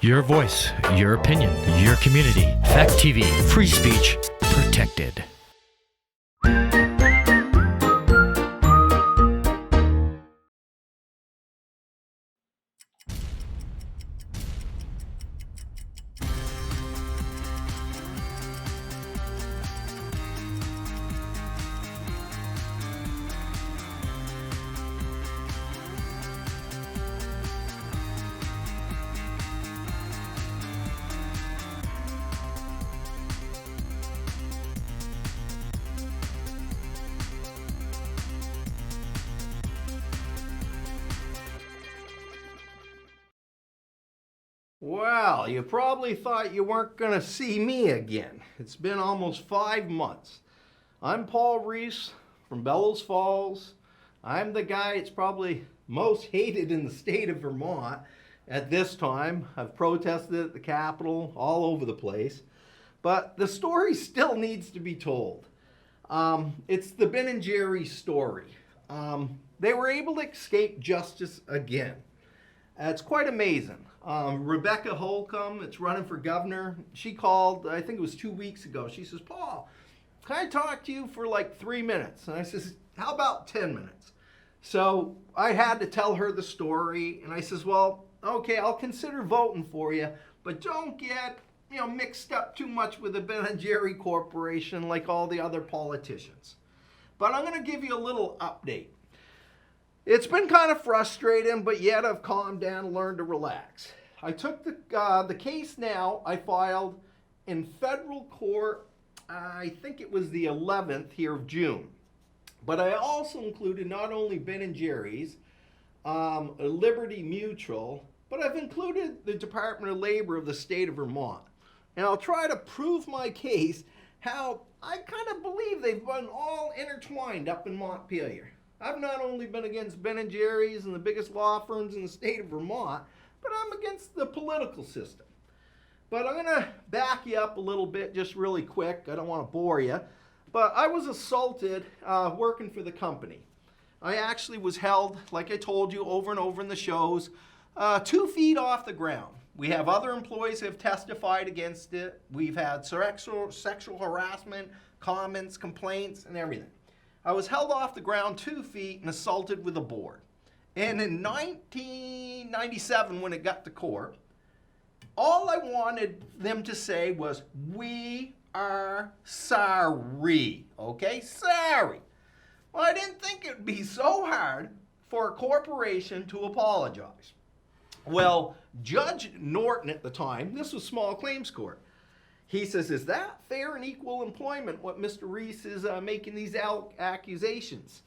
Your voice, your opinion, your community. Fact TV, free speech protected. Well, you probably thought you weren't going to see me again. It's been almost 5 months. I'm Paul Reis from Bellows Falls. I'm the guy that's probably most hated in the state of Vermont at this time. I've protested at the Capitol, all over the place. But the story still needs to be told. It's the Ben and Jerry story. They were able to escape justice again. It's quite amazing. Rebecca Holcomb, that's running for governor, she called, I think it was 2 weeks ago. She says, Paul, can I talk to you for like 3 minutes? And I says, how about 10 minutes? So I had to tell her the story, and I says, well, okay, I'll consider voting for you, but don't get mixed up too much with the Ben and Jerry Corporation like all the other politicians. But I'm going to give you a little update. It's been kind of frustrating, but yet I've calmed down and learned to relax. I took the case now, I filed in federal court, I think it was the 11th here of June. But I also included not only Ben and Jerry's, Liberty Mutual, but I've included the Department of Labor of the state of Vermont. And I'll try to prove my case how I kind of believe they've been all intertwined up in Montpelier. I've not only been against Ben and Jerry's and the biggest law firms in the state of Vermont, but I'm against the political system. But I'm going to back you up a little bit, just really quick. I don't want to bore you. But I was assaulted working for the company. I actually was held, like I told you over and over in the shows, 2 feet off the ground. We have other employees who have testified against it. We've had sexual harassment, comments, complaints, and everything. I was held off the ground 2 feet and assaulted with a board. And in 1997, when it got to court, all I wanted them to say was, we are sorry, okay? Sorry. Well, I didn't think it would be so hard for a corporation to apologize. Well, Judge Norton at the time, this was small claims court, he says, is that fair and equal employment, what Mr. Reis is making these accusations?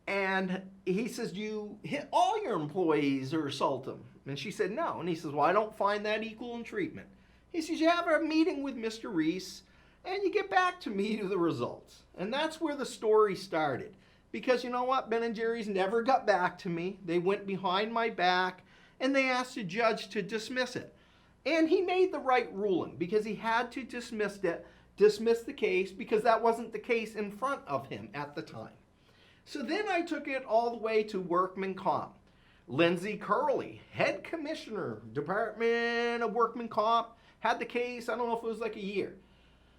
And he says, do you hit all your employees or assault them? And she said, no. And he says, well, I don't find that equal in treatment. He says, you have a meeting with Mr. Reis, and you get back to me to the results. And that's where the story started. Because you know what? Ben and Jerry's never got back to me. They went behind my back, and they asked the judge to dismiss it. And he made the right ruling because he had to dismiss the case because that wasn't the case in front of him at the time. So then I took it all the way to Workman Comp. Lindsay Curley, head commissioner, Department of Workman Comp, had the case, I don't know if it was like a year.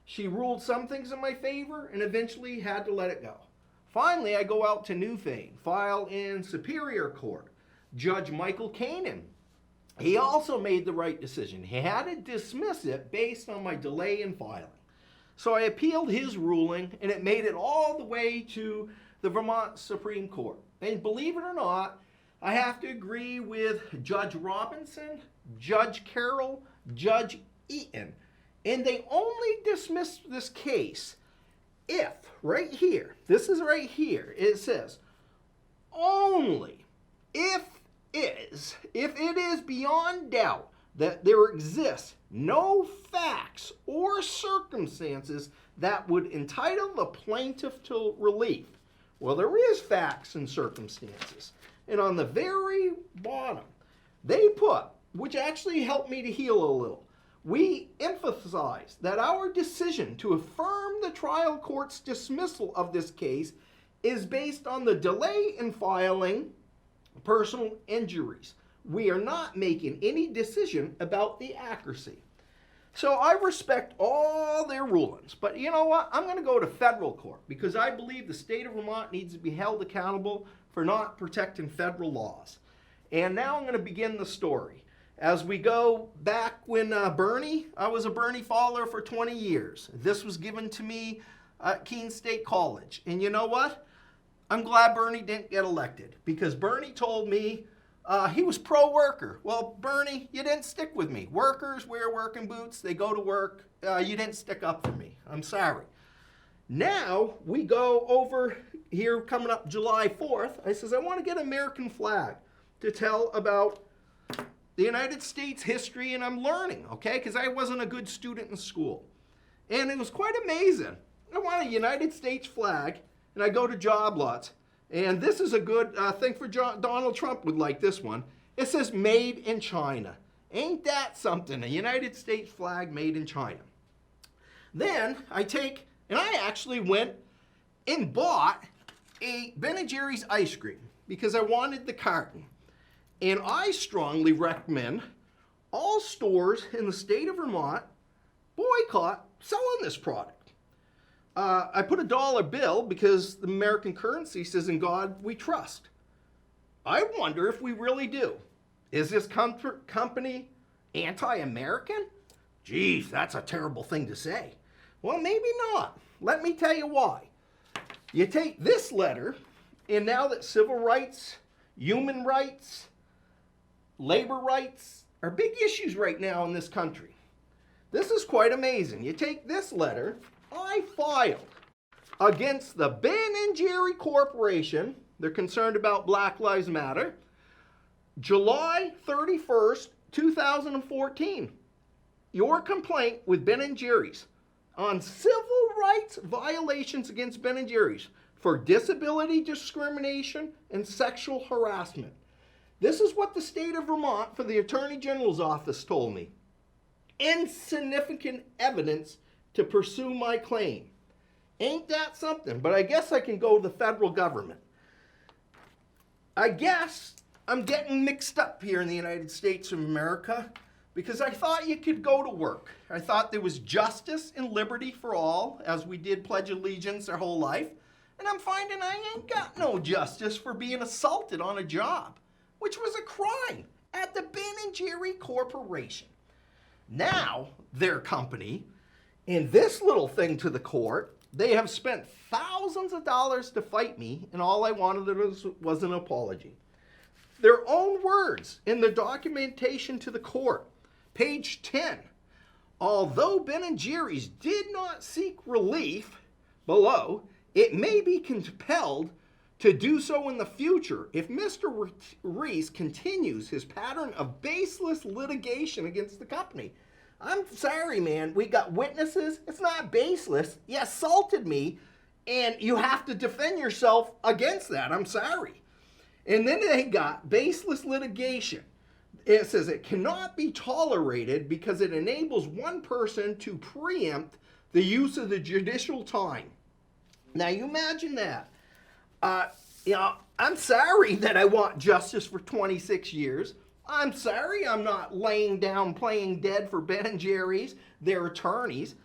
She ruled some things in my favor and eventually had to let it go. Finally, I go out to Newfane, file in Superior Court. Judge Michael Kanan, he also made the right decision. He had to dismiss it based on my delay in filing. So I appealed his ruling, and it made it all the way to the Vermont Supreme Court. And believe it or not, I have to agree with Judge Robinson, Judge Carroll, Judge Eaton. And they only dismissed this case if, right here, this is right here, it says, only if it is beyond doubt that there exists no facts or circumstances that would entitle the plaintiff to relief. Well, there is facts and circumstances. And on the very bottom, they put, which actually helped me to heal a little, we emphasize that our decision to affirm the trial court's dismissal of this case is based on the delay in filing personal injuries, we are not making any decision about the accuracy. So I respect all their rulings, but you know what? I'm going to go to federal court because I believe the state of Vermont needs to be held accountable for not protecting federal laws. And now I'm going to begin the story. As we go back when Bernie, I was a Bernie follower for 20 years. This was given to me at Keene State College. And you know what? I'm glad Bernie didn't get elected because Bernie told me he was pro-worker. Well, Bernie, you didn't stick with me. Workers wear working boots. They go to work. You didn't stick up for me. I'm sorry. Now we go over here coming up July 4th. I says, I want to get an American flag to tell about the United States history, and I'm learning, okay? Because I wasn't a good student in school. And it was quite amazing. I want a United States flag, and I go to job lots. And this is a good thing for Donald Trump would like this one. It says made in China. Ain't that something? A United States flag made in China. Then I actually went and bought a Ben & Jerry's ice cream because I wanted the carton. And I strongly recommend all stores in the state of Vermont boycott selling this product. I put a dollar bill because the American currency says, in God we trust. I wonder if we really do. Is this company anti-American? Geez, that's a terrible thing to say. Well, maybe not. Let me tell you why. You take this letter, and now that civil rights, human rights, labor rights are big issues right now in this country. This is quite amazing. You take this letter I filed against the Ben & Jerry Corporation. They're concerned about Black Lives Matter. July 31st, 2014. Your complaint with Ben & Jerry's on civil rights violations against Ben & Jerry's for disability discrimination and sexual harassment. This is what the state of Vermont for the Attorney General's office told me. Insignificant evidence to pursue my claim. Ain't that something? But I guess I can go to the federal government. I guess I'm getting mixed up here in the United States of America because I thought you could go to work. I thought there was justice and liberty for all, as we did Pledge Allegiance our whole life. And I'm finding I ain't got no justice for being assaulted on a job, which was a crime at the Ben & Jerry Corporation. Now, their company, in this little thing to the court, they have spent thousands of dollars to fight me, and all I wanted was an apology. Their own words in the documentation to the court, page 10. Although Ben & Jerry's did not seek relief below, it may be compelled to do so in the future if Mr. Reis continues his pattern of baseless litigation against the company. I'm sorry, man. We got witnesses. It's not baseless. You assaulted me, and you have to defend yourself against that. I'm sorry. And then they got baseless litigation. It says it cannot be tolerated because it enables one person to preempt the use of the judicial time. Now, you imagine that. I'm sorry that I want justice for 26 years. I'm sorry I'm not laying down playing dead for Ben & Jerry's, their attorneys.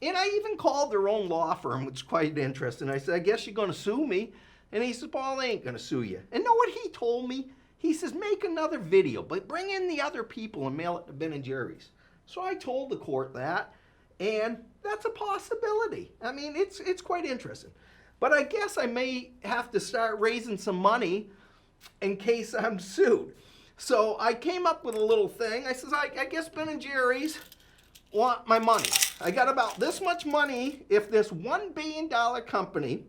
And I even called their own law firm, which is quite interesting. I said, I guess you're going to sue me. And he said, Paul, I ain't going to sue you. And know what he told me? He says, make another video, but bring in the other people and mail it to Ben & Jerry's. So I told the court that, and that's a possibility. I mean, it's quite interesting. But I guess I may have to start raising some money in case I'm sued. So I came up with a little thing. I says, I guess Ben & Jerry's want my money. I got about this much money if this $1 billion company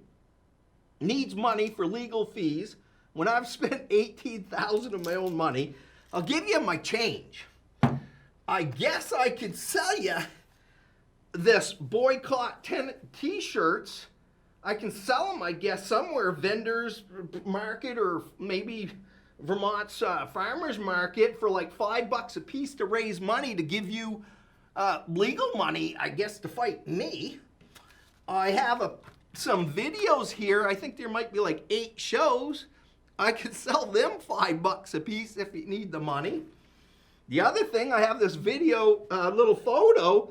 needs money for legal fees. When I've spent $18,000 of my own money, I'll give you my change. I guess I could sell you this boycott 10 t-shirts. I can sell them, I guess, somewhere, vendors market or maybe Vermont's farmers market for like $5 a piece to raise money to give you legal money, I guess, to fight me. I have some videos here. I think there might be like 8 shows I could sell them $5 a piece if you need the money. The other thing, I have this video, little photo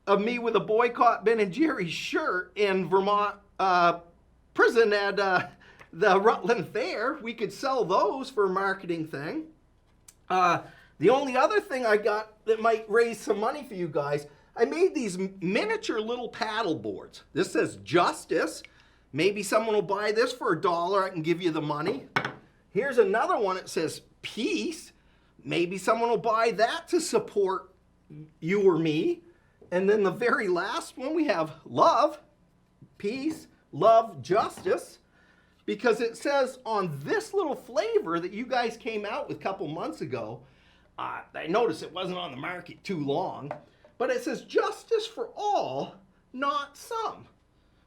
of me with a boycott Ben and Jerry's shirt in Vermont prison at the Rutland Fair. We could sell those for a marketing thing. The only other thing I got that might raise some money for you guys, I made these miniature little paddle boards. This says justice. Maybe someone will buy this for $1. I can give you the money. Here's another one. It says peace. Maybe someone will buy that to support you or me. And then the very last one, we have love, peace, love, justice. Because it says on this little flavor that you guys came out with a couple months ago, I noticed it wasn't on the market too long, but it says justice for all, not some.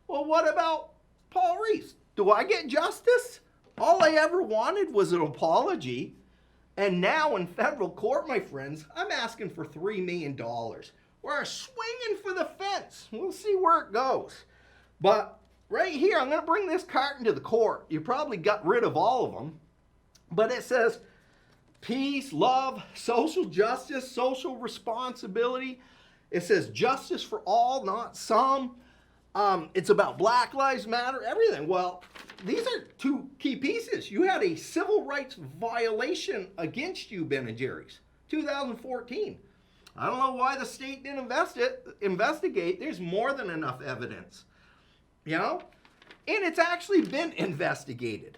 Well, what about Paul Reis? Do I get justice? All I ever wanted was an apology. And now in federal court, my friends, I'm asking for $3 million. We're swinging for the fence. We'll see where it goes. But right here, I'm going to bring this carton to the court. You probably got rid of all of them. But it says peace, love, social justice, social responsibility. It says justice for all, not some. It's about Black Lives Matter, everything. Well, these are two key pieces. You had a civil rights violation against you, Ben and Jerry's, 2014. I don't know why the state didn't investigate. There's more than enough evidence, you know? And it's actually been investigated.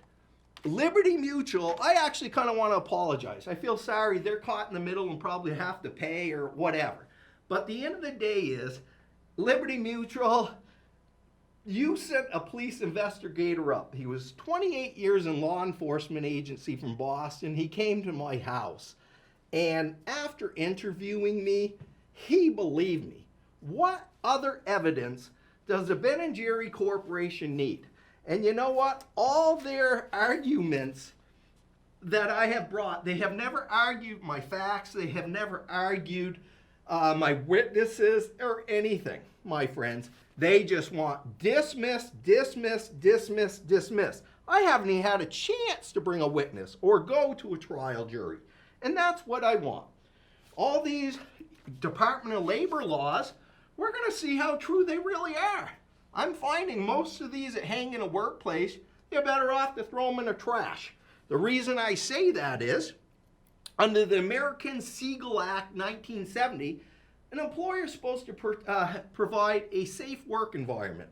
Liberty Mutual, I actually kind of want to apologize. I feel sorry. They're caught in the middle and probably have to pay or whatever. But the end of the day is, Liberty Mutual, you sent a police investigator up. He was 28 years in law enforcement agency from Boston. He came to my house. And after interviewing me, he believed me. What other evidence does the Ben & Jerry Corporation need? And you know what? All their arguments that I have brought, they have never argued my facts. They have never argued my witnesses or anything, my friends. They just want dismiss, dismiss, dismiss, dismiss. I haven't even had a chance to bring a witness or go to a trial jury. And that's what I want. All these Department of Labor laws, we're going to see how true they really are. I'm finding most of these that hang in a workplace, you're better off to throw them in the trash. The reason I say that is, under the American Siegel Act 1970, an employer is supposed to provide a safe work environment.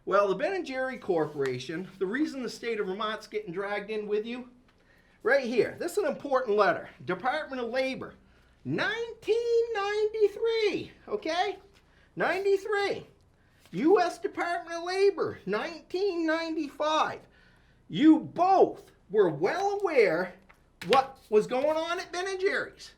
Well, the Ben & Jerry Corporation, the reason the state of Vermont's getting dragged in with you, right here, this is an important letter. Department of Labor, 1993, okay? 93. U.S. Department of Labor, 1995. You both were well aware what was going on at Ben & Jerry's.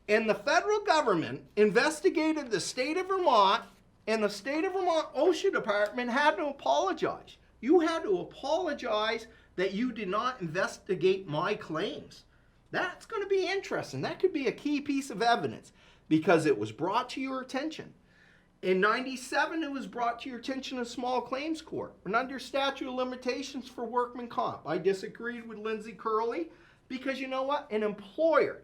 And the federal government investigated the state of Vermont, and the state of Vermont OSHA department had to apologize. You had to apologize that you did not investigate my claims. That's going to be interesting. That could be a key piece of evidence because it was brought to your attention. In 97, it was brought to your attention in small claims court. And under statute of limitations for workman comp, I disagreed with Lindsay Curley because you know what? An employer,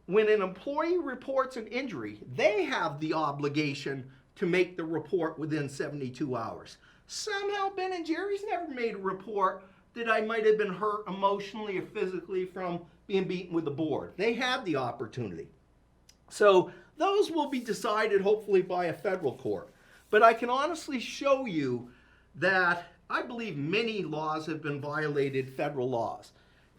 when an employee reports an injury, they have the obligation to make the report within 72 hours. Somehow Ben & Jerry's never made a report that I might have been hurt emotionally or physically from being beaten with the board. They had the opportunity. So those will be decided hopefully by a federal court. But I can honestly show you that I believe many laws have been violated, federal laws.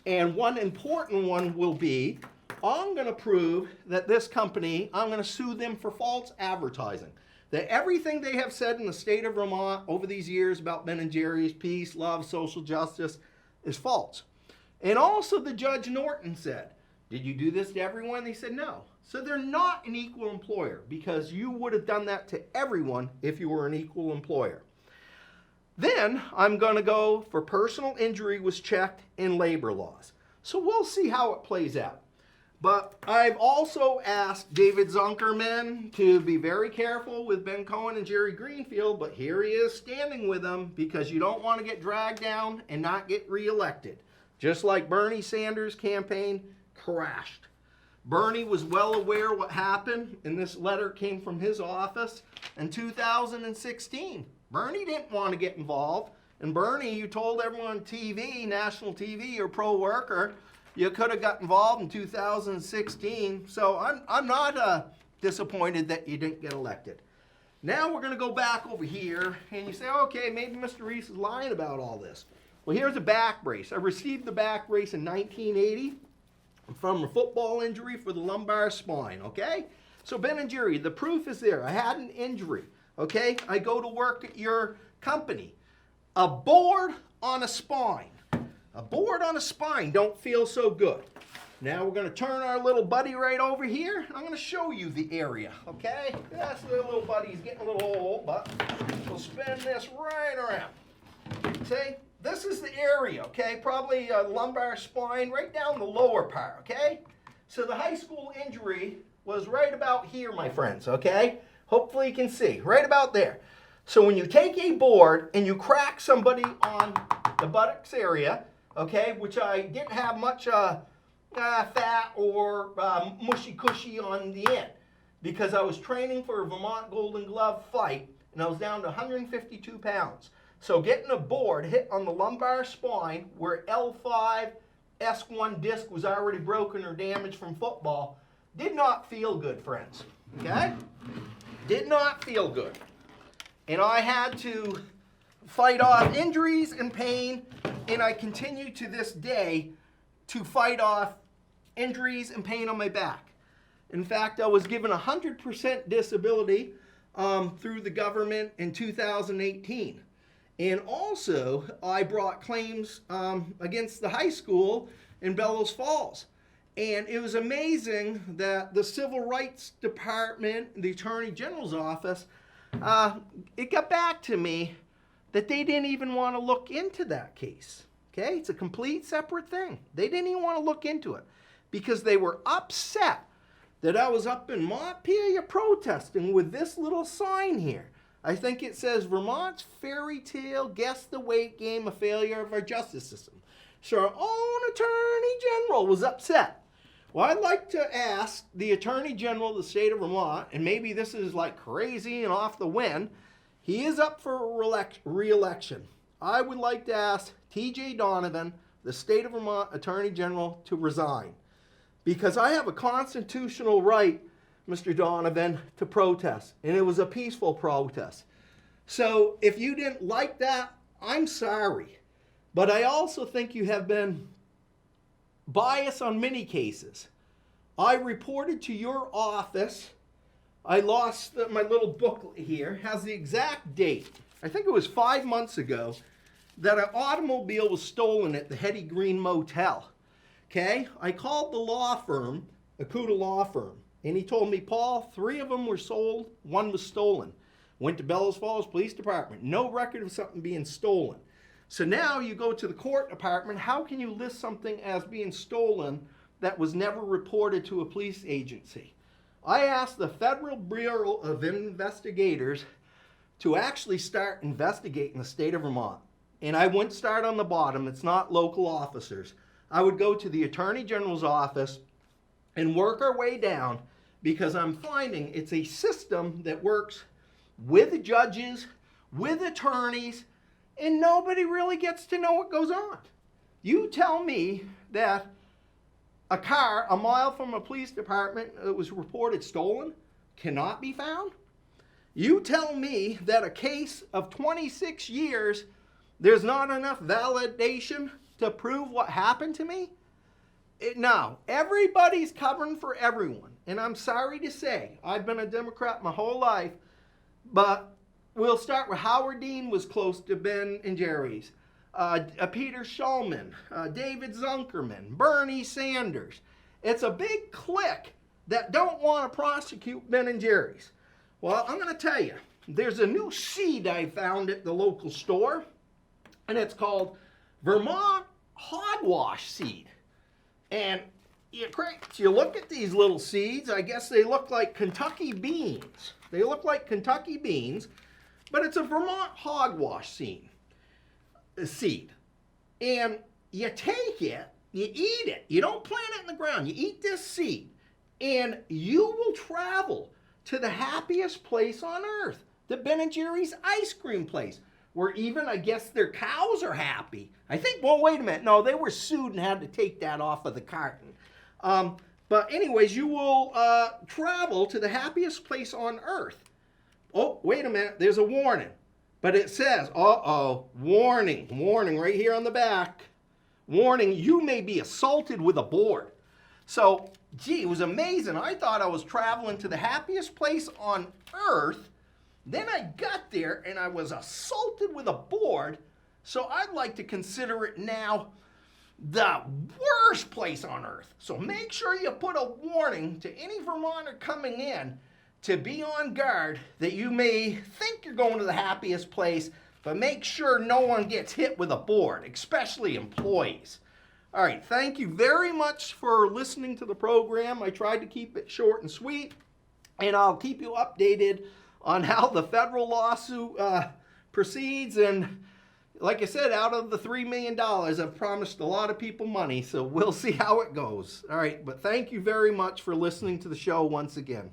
And one important one will be, I'm going to prove that this company, I'm going to sue them for false advertising. That everything they have said in the state of Vermont over these years about Ben & Jerry's, peace, love, social justice is false. And also the Judge Norton said, did you do this to everyone? They said no. So they're not an equal employer because you would have done that to everyone if you were an equal employer. Then I'm going to go for personal injury was checked in labor laws. So we'll see how it plays out. But I've also asked David Zunkerman to be very careful with Ben Cohen and Jerry Greenfield, but here he is standing with them because you don't want to get dragged down and not get reelected. just like Bernie Sanders' campaign crashed. Bernie was well aware what happened, and this letter came from his office in 2016. Bernie didn't want to get involved. And Bernie, you told everyone on TV, national TV, you're pro-worker. You could have got involved in 2016. So I'm not disappointed that you didn't get elected. Now we're going to go back over here, and you say, okay, maybe Mr. Reis is lying about all this. Well, here's a back brace. I received the back brace in 1980 from a football injury for the lumbar spine, okay? So Ben and Jerry, the proof is there. I had an injury, okay? I go to work at your company. A board on a spine. A board on a spine don't feel so good. Now we're going to turn our little buddy right over here. I'm going to show you the area, okay? Yes, the little buddy's getting a little old, but we'll spin this right around. See? This is the area, okay? Probably a lumbar spine right down the lower part, okay? So the high school injury was right about here, my friends, okay? Hopefully you can see, right about there. So when you take a board and you crack somebody on the buttocks area, okay, which I didn't have much fat or mushy-cushy on the end because I was training for a Vermont Golden Glove fight and I was down to 152 pounds. So getting a board hit on the lumbar spine where L5 S1 disc was already broken or damaged from football did not feel good, friends, okay? Did not feel good. And I had to fight off injuries and pain, and I continue to this day to fight off injuries and pain on my back. In fact, I was given 100% disability through the government in 2018. And also, I brought claims against the high school in Bellows Falls. And it was amazing that the Civil Rights Department, the Attorney General's office, it got back to me that they didn't even want to look into that case. Okay? It's a complete separate thing. They didn't even want to look into it because they were upset that I was up in Montpelier protesting with this little sign here. I think it says, Vermont's fairy tale guess the weight game, a failure of our justice system. So our own Attorney General was upset. Well, I'd like to ask the Attorney General of the state of Vermont, and maybe this is like crazy and off the wind, he is up for re-election. I would like to ask T.J. Donovan, the state of Vermont Attorney General, to resign. Because I have a constitutional right, Mr. Donovan, to protest. And it was a peaceful protest. So if you didn't like that, I'm sorry. But I also think you have been biased on many cases. I reported to your office. I lost my little booklet here. Has the exact date. I think it was 5 months ago that an automobile was stolen at the Hetty Green Motel. Okay? I called the law firm, Akuta Law Firm. And he told me, Paul, 3 of them were sold, 1 was stolen. Went to Bellows Falls Police Department. No record of something being stolen. So now you go to the court department. How can you list something as being stolen that was never reported to a police agency? I asked the Federal Bureau of Investigators to actually start investigating the state of Vermont. And I wouldn't start on the bottom. It's not local officers. I would go to the Attorney General's office and work our way down because I'm finding it's a system that works with judges, with attorneys, and nobody really gets to know what goes on. You tell me that a car a mile from a police department that was reported stolen cannot be found? You tell me that a case of 26 years, there's not enough validation to prove what happened to me? No, everybody's covering for everyone. And I'm sorry to say, I've been a Democrat my whole life, but we'll start with Howard Dean was close to Ben and Jerry's. Peter Shulman, David Zunkerman, Bernie Sanders. It's a big clique that don't want to prosecute Ben and Jerry's. Well, I'm going to tell you, there's a new seed I found at the local store, and it's called Vermont Hogwash Seed. And you look at these little seeds, I guess they look like Kentucky beans. They look like Kentucky beans, but it's a Vermont hogwash seed. And you take it, you eat it. You don't plant it in the ground. You eat this seed, and you will travel to the happiest place on earth, the Ben & Jerry's ice cream place, where even, I guess, their cows are happy. I think, well, wait a minute. No, they were sued and had to take that off of the carton. But anyways, you will travel to the happiest place on earth. Oh, wait a minute. There's a warning. But it says, warning, warning, right here on the back. Warning, you may be assaulted with a board. So, gee, it was amazing. I thought I was traveling to the happiest place on earth. Then I got there and I was assaulted with a board. So I'd like to consider it now the worst place on earth. So make sure you put a warning to any Vermonter coming in to be on guard that you may think you're going to the happiest place, but make sure no one gets hit with a board, especially employees. All right, thank you very much for listening to the program. I tried to keep it short and sweet, and I'll keep you updated on how the federal lawsuit proceeds. And like I said, out of the $3 million, I've promised a lot of people money, so we'll see how it goes. All right, but thank you very much for listening to the show once again.